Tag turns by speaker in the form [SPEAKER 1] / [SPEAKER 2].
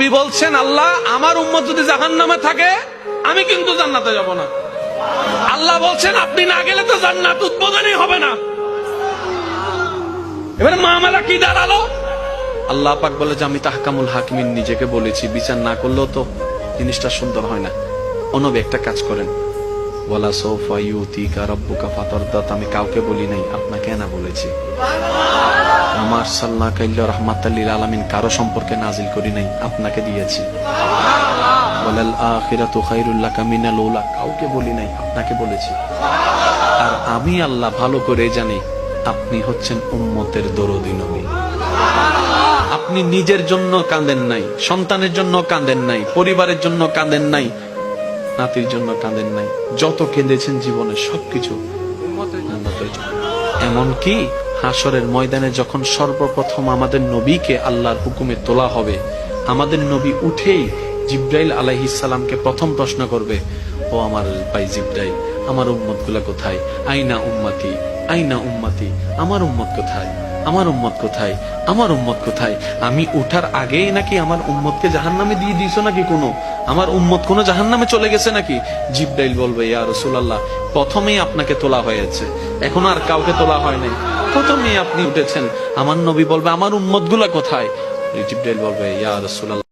[SPEAKER 1] নবী বলছেন, আল্লাহ আমার উম্মত যদি জাহান্নামে থাকে আমি কিন্তু জান্নাতে যাব না। আল্লাহ বলছেন আপনি না গেলে তো জান্নাত উদ্বোধনই হবে না। এবারে মামলা কি দাঁড়ালো? আল্লাহ পাক বলে যে আমি তাহকামুল হাকিমিন নিজেকে বলেছি, বিচার না করলেও তো জিনিসটা সুন্দর হয় না। ও নবী একটা কাজ করেন, ওয়ালা সাউফা ইউতিকা রাব্বুকা ফাতারদাত, আমি কাউকে বলি নাই, আপনাকে না বলেছি। আমার সাল্লাল্লাহু আলাইহি রাহমাতাল লিল আলামিন কারো সম্পর্কে নাজিল করি নাই, আপনাকে দিয়েছি। ওয়ালাল আখিরাতু খায়রুল লাকা মিনাল উলা, কাউকে বলি নাই, আপনাকে বলেছি। আর আমি আল্লাহ ভালো করে জানি আপনি হচ্ছেন উম্মতের দরদী নবী। আপনি নিজের জন্য কাঁদেন নাই, সন্তানের জন্য কাঁদেন নাই, পরিবারের জন্য কাঁদেন নাই, নাতির জন্য কাঁদেন নাই, যত কেঁদেছেন জীবনে সবকিছু উম্মতের জন্য। এমনকি হাসরের ময়দানে যখন সর্বপ্রথম আমাদের নবীকে আল্লাহর হুকুমে তোলা হবে, আমাদের নবী উঠেই জিব্রাইল আলাইহিস সালামকে প্রথম প্রশ্ন করবে, ও আমার ভাই জিব্রাইল, আমার উম্মত গুলা কোথায়? আইনা উম্মতি, আইনা উম্মতি, আমার উম্মত কোথায়? আমার উম্মত কোথায়? আমার উম্মত কোথায়? আমি উঠার আগেই নাকি আমার উম্মতকে জাহান্নামে দিয়ে দিয়েছো নাকি? কোনো আমার উম্মত কোনো জাহান্নামে চলে গেছে নাকি? জিব্রাইল বলবে, ইয়া রাসূলুল্লাহ, প্রথমেই আপনাকে তোলা হয়েছে, এখন আর কাউকে তোলা হয় নাই, প্রথমেই আপনি উঠেছেন। আমার নবী বলবে, আমার উম্মত গুলা কোথায়? জিব্রাইল বলবে, ইয়া রাসূলুল্লাহ,